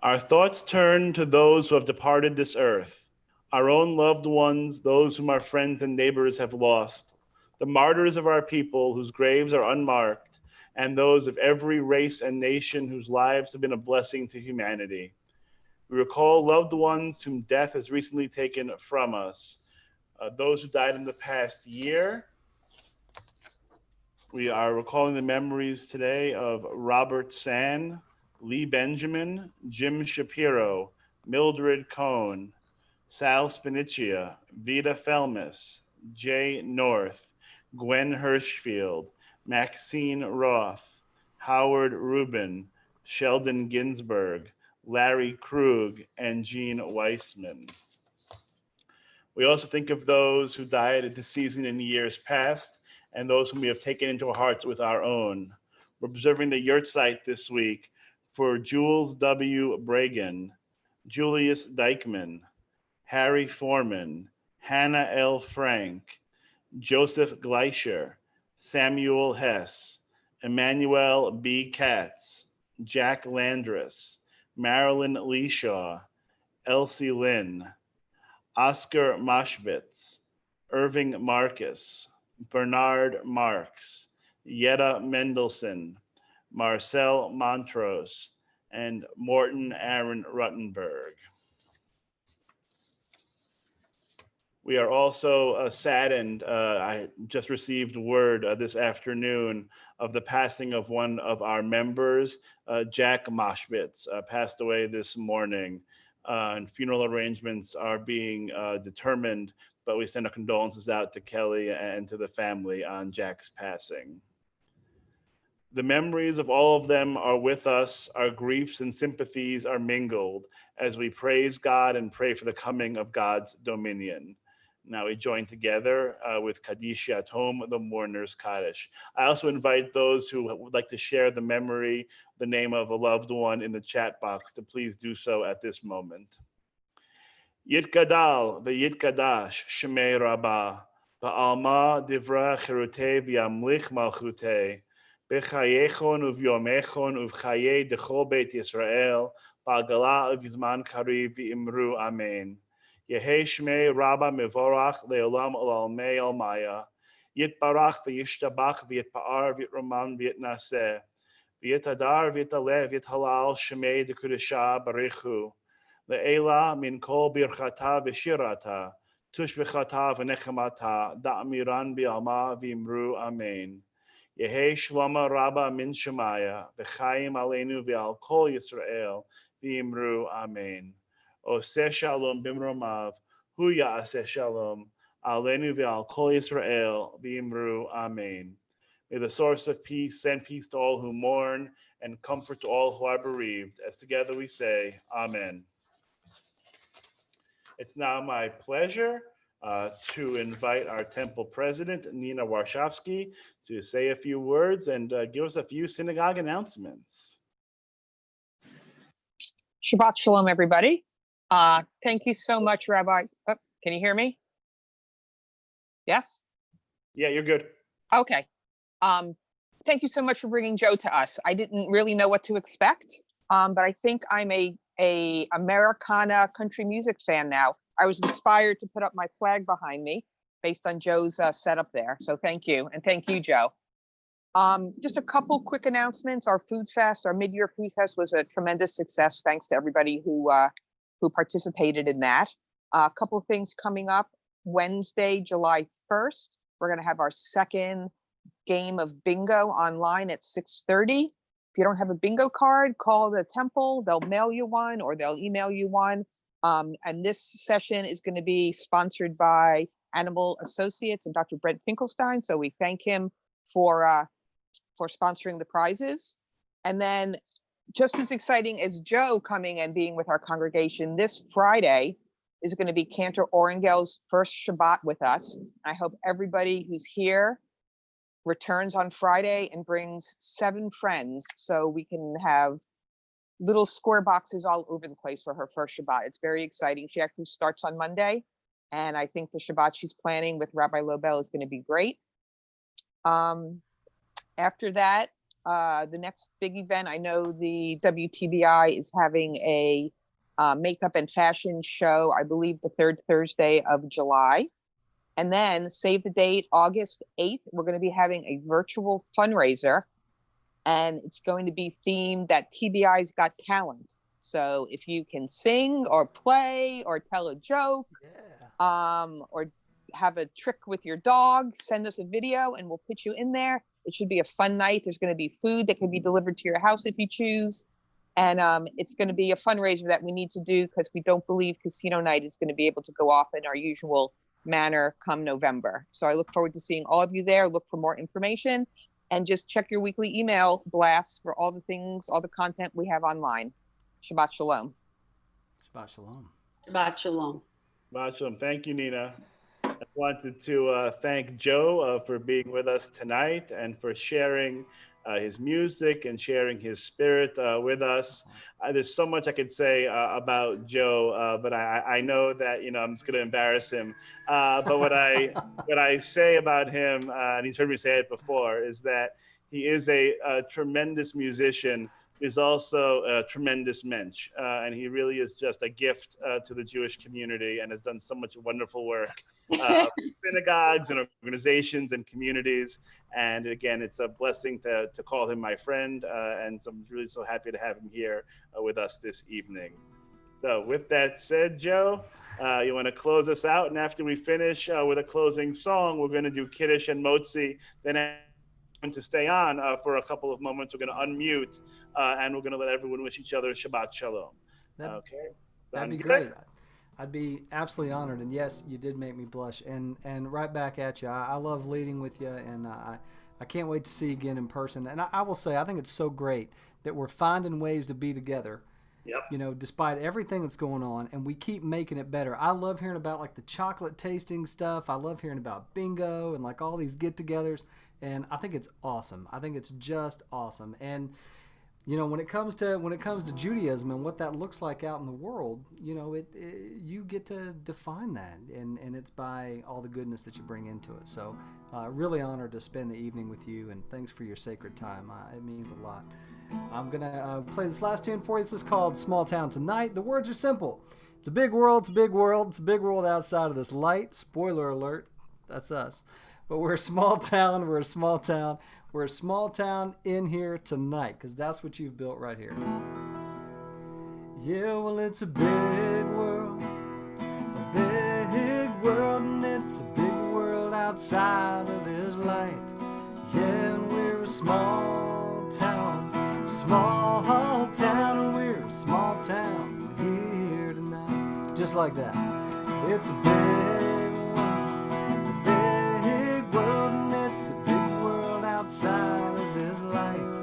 Our thoughts turn to those who have departed this earth, our own loved ones, those whom our friends and neighbors have lost, the martyrs of our people whose graves are unmarked, and those of every race and nation whose lives have been a blessing to humanity. We recall loved ones whom death has recently taken from us, those who died in the past year. We are recalling the memories today of Robert San, Lee Benjamin, Jim Shapiro, Mildred Cohn, Sal Spinicia, Vida Felmis, Jay North, Gwen Hirschfield, Maxine Roth, Howard Rubin, Sheldon Ginsberg, Larry Krug, and Gene Weissman. We also think of those who died at this season in years past and those whom we have taken into our hearts with our own. We're observing the yurtzeit this week for Jules W. Bragan, Julius Dykman, Harry Foreman, Hannah L. Frank, Joseph Gleischer, Samuel Hess, Emmanuel B. Katz, Jack Landris, Marilyn Leeshaw, Elsie Lynn, Oscar Moshbitz, Irving Marcus, Bernard Marks, Yetta Mendelson, Marcel Montrose, and Morton Aaron Ruttenberg. We are also saddened. I just received word this afternoon of the passing of one of our members, Jack Moshbitz, passed away this morning. And funeral arrangements are being determined, but we send our condolences out to Kelly and to the family on Jack's passing. The memories of all of them are with us. Our griefs and sympathies are mingled as we praise God and pray for the coming of God's dominion. Now we join together with Kaddish Yatom, the Mourner's Kaddish. I also invite those who would like to share the memory, the name of a loved one in the chat box to please do so at this moment. Yitkadal v'yitkadash shemei rabbah, ba'alma divra chirutei v'yamlich malchutei, b'chayechon uv'yomechon uv'chayei dechol beit Yisrael, ba'agala uv'yizman kariv v'imru amen. Yehei Shmei Rabba Mevorach Leolam Olalmei Almaya. Yitbarach v'yishtabach v'yitpa'ar v'yitroman v'yitnaseh. V'yitadar v'yitaleh v'yithalal Shmei Dekudesha Barichu. Le'ela min kol birchata v'shirata. Tush v'chata v'nechemata. Da'amiran bi'alma v'imru amen. Yehei Shloma Rabba min Shemaya. V'chayim aleinu v'al kol Yisrael v'imru amen. Oseh shalom bimromav, hu ya'aseh shalom, aleinu ve'al kol Yisrael, v'imru amen. May the source of peace send peace to all who mourn and comfort to all who are bereaved. As together we say, amen. It's now my pleasure to invite our temple president, Nina Warshawski, to say a few words and give us a few synagogue announcements. Shabbat shalom, everybody. Thank you so much, Rabbi. Oh, can you hear me? Yes? Yeah, you're good. Okay. Thank you so much for bringing Joe to us. I didn't really know what to expect, but I think I'm a Americana country music fan now. I was inspired to put up my flag behind me based on Joe's setup there. So thank you. And thank you, Joe. Just a couple quick announcements. Our food fest, our mid-year food fest was a tremendous success. Thanks to everybody who participated in that. A couple of things coming up. Wednesday, July 1st, we're going to have our second game of bingo online at 6:30. If you don't have a bingo card, call the temple. They'll mail you one or they'll email you one. And this session is going to be sponsored by Animal Associates and Dr. Brent Finkelstein. So we thank him for sponsoring the prizes. And then just as exciting as Joe coming and being with our congregation, this Friday is going to be Cantor Orengel's first Shabbat with us. I hope everybody who's here returns on Friday and brings 7 friends so we can have little square boxes all over the place for her first Shabbat. It's very exciting. She actually starts on Monday, and I think the Shabbat she's planning with Rabbi Lobel is going to be great. After that, the next big event, I know the WTBI is having a makeup and fashion show, I believe the 3rd Thursday of July. And then save the date, August 8th, we're going to be having a virtual fundraiser, and it's going to be themed that TBI's Got Talent. So if you can sing or play or tell a joke, or have a trick with your dog, send us a video and we'll put you in there. It should be a fun night. There's going to be food that can be delivered to your house if you choose. And it's going to be a fundraiser that we need to do because we don't believe Casino Night is going to be able to go off in our usual manner come November. So I look forward to seeing all of you there. Look for more information and just check your weekly email blasts for all the things, all the content we have online. Shabbat Shalom. Shabbat Shalom. Shabbat Shalom. Shabbat Shalom. Thank you, Nina. I wanted to thank Joe for being with us tonight and for sharing his music and sharing his spirit with us. There's so much I could say about Joe, but I know that I'm just going to embarrass him. But what I say about him, and he's heard me say it before, is that he is a tremendous musician. He's also a tremendous mensch, and he really is just a gift to the Jewish community and has done so much wonderful work synagogues and organizations and communities. And again, it's a blessing to call him my friend, and so I'm really so happy to have him here with us this evening. So with that said, Joe, you want to close us out? And after we finish with a closing song, we're going to do Kiddush and Motzi. Then to stay on for a couple of moments. We're going to unmute and we're going to let everyone wish each other Shabbat Shalom. Okay. That'd be great. I'd be absolutely honored. And yes, you did make me blush. And right back at you. I love leading with you, and I can't wait to see you again in person. And I will say, I think it's so great that we're finding ways to be together. Yep. Despite everything that's going on, and we keep making it better. I love hearing about like the chocolate tasting stuff. I love hearing about bingo and like all these get-togethers, and I think it's awesome. I think it's just awesome. And when it comes to Judaism and what that looks like out in the world, you get to define that, and it's by all the goodness that you bring into it. So, really honored to spend the evening with you, and thanks for your sacred time. It means a lot. I'm going to play this last tune for you. This is called Small Town Tonight. The words are simple. It's a big world, it's a big world, it's a big world outside of this light. Spoiler alert, that's us. But we're a small town, we're a small town. We're a small town in here tonight, because that's what you've built right here. Yeah, well, it's a big world, and it's a big world outside of this light. Yeah, and we're a small town, and we're a small town here tonight. Just like that. It's a big world, and it's a big world outside of this light.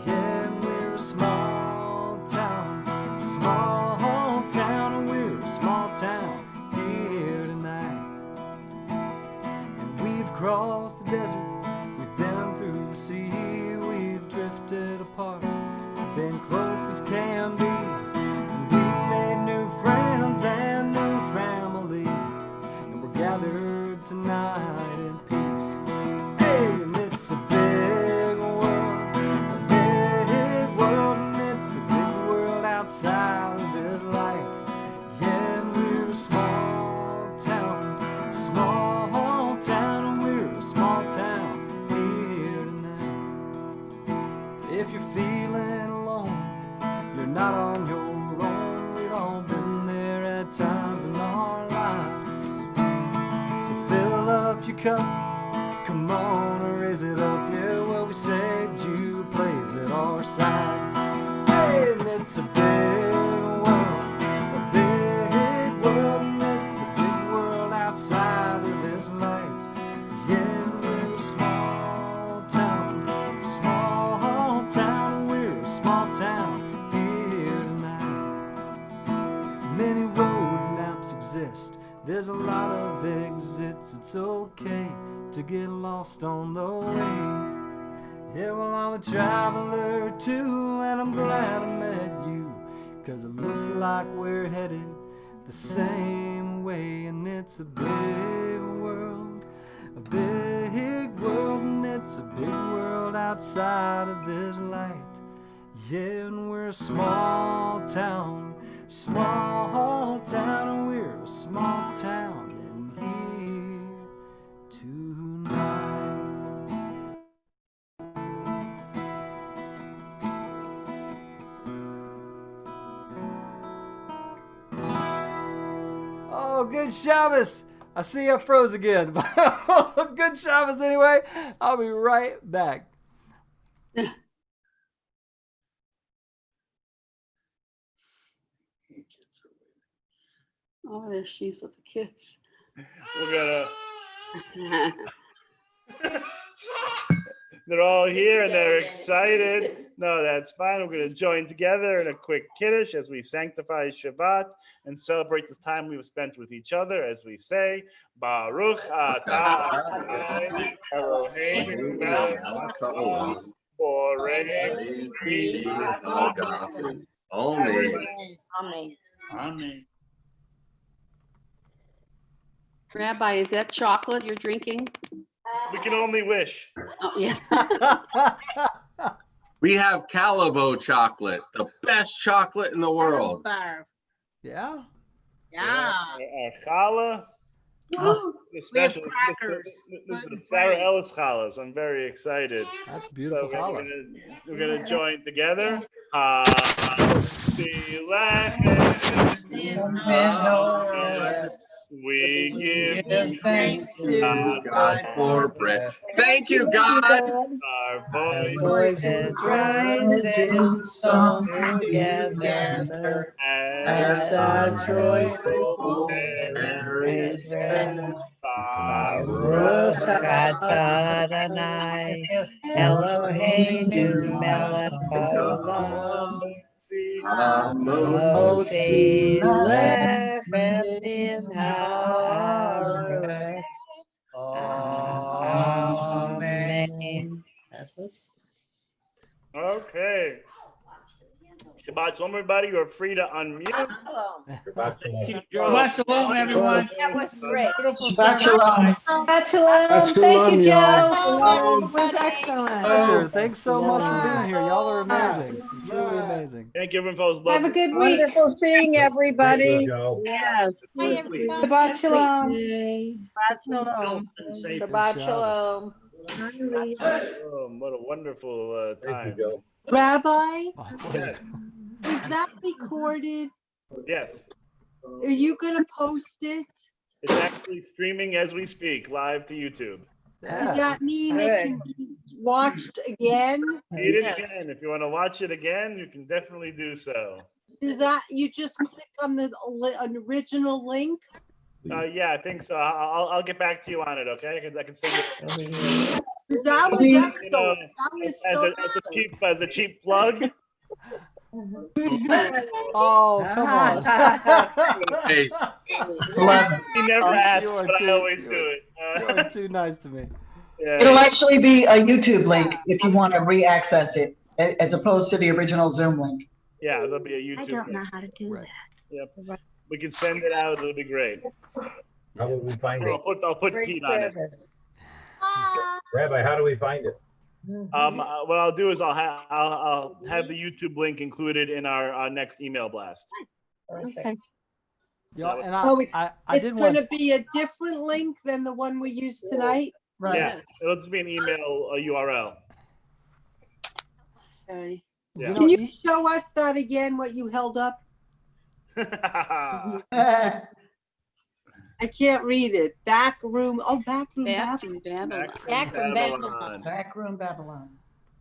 Yeah, and we're a small town, and we're a small town here tonight. And we've crossed the desert, we've been through the sea, we've drifted apart, been close as can be, and we've made new friends and new family, and we're gathered tonight in peace. Hey, and it's a big world, and it's a big world outside of this light. Yeah, and we're a small town, and we're a small town here tonight. If you're feeling alone, you're not on your own. We've all been there at times in our lives. So fill up your cup, come on and raise it up. Yeah, well, we saved you a place at our side. Hey, and it's a big world, and it's a big world outside of this light. Yeah, we're a small town, and we're a it's okay to get lost on the way. Yeah, well, I'm a traveler too, and I'm glad I met you, 'cause it looks like we're headed the same way. And it's a big world, and it's a big world outside of this light. Yeah, and we're a small town, and we're a small town in here tonight. Oh, good Shabbos! I see I froze again. Good Shabbos anyway. I'll be right back. Oh, there she's with the kids. We're gonna. They're all here and they're excited. No, that's fine. We're going to join together in a quick kiddush as we sanctify Shabbat and celebrate this time we've spent with each other as we say, Baruch atah Adonai Eloheinu melech haolam borei pri hagafen. Amen. Amen. Rabbi, is that chocolate you're drinking? We can only wish. Oh, yeah. We have Calavo chocolate, the best chocolate in the world. Yeah? Our challah. The special. This is the Sarah Ellis challah, so I'm very excited. That's beautiful So challah. we're gonna join together. We give thanks to God for bread. Thank you, God. Our Voices rise in song together as a joyful praise. Baruch atah Adonai Eloheinu melech haolam Motzi lechem min haaretz. Amen. Okay. Shabbat shalom, everybody. You're free to unmute. Shabbat shalom, everyone. That was great. Shabbat shalom. Shabbat shalom. Thank you, Joe. It was excellent. Pleasure. Thanks so much for being here. Y'all are amazing. Truly amazing. Thank you, everyone, for those Have a good week. Wonderful seeing everybody. Yes. Hi, everybody. Shabbat shalom. Shabbat shalom. Oh, what a wonderful time. Rabbi, Oh, Yes. is that recorded? Yes. Are you gonna post it? It's actually streaming as we speak, live to YouTube. yeah. Does that mean it can be watched again? You can. If you want to watch it again, you can definitely do so. Does that, you just click on the original link? Yeah, I think so. I'll get back to you on it, okay? I can send it. That was You excellent. know, That was as so a cheap plug. Oh, come on. Hey, He never asks, You are but I too- always do it. You're too nice to me. It'll Yeah. actually be a YouTube link if you want to re-access it, as opposed to the original Zoom link. Yeah, there'll be a YouTube. I don't link. know how to do Right. Yep. We can send it out. It'll be great. How will we find it? I'll put Pete on it. Rabbi, how do we find it? What I'll do is I'll have the YouTube link included in our next email blast. Okay. Yeah, and Oh, I It's did want. gonna be a different link than the one we used tonight? Yeah, it'll just be an email URL. Okay. Yeah. Can you show us that again, what you held up? I can't read it. Back room, Back Babylon. from Babylon. Back from Babylon. Backroom Babylon.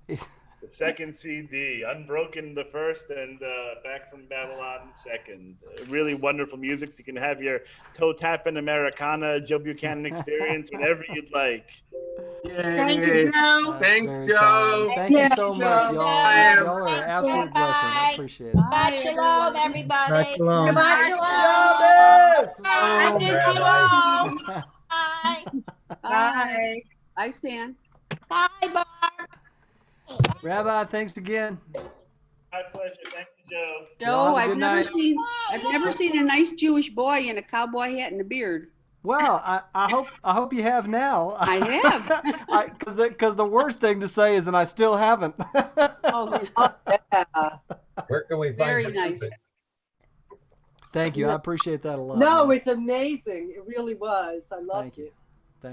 The second CD, Unbroken the first, and Back from Babylon the second. Really wonderful music. So you can have your toe tapping Americana, Joe Buchanan experience whenever you'd like. Thank you, Joe. Thanks, Very Joe. kind. Thank you Yeah, so much, Joe. y'all. Y'all are an absolute blessing. I appreciate it. Shabbat shalom, everybody. Shabbat shalom. Shabbos! I did you all. Bye. Bye. Bye, Stan. Bye, Barb. Rabbi, thanks again. My pleasure. Thank you, Joe. Joe, have a good night. I've never seen a nice Jewish boy in a cowboy hat and a beard. Well, I hope you have now. I have. Because the worst thing to say is, and I still haven't. Oh, Yeah. Where can we find very the nice. ticket? Thank you. I appreciate that a lot. No, it's amazing. It really was. I loved Thank you. it.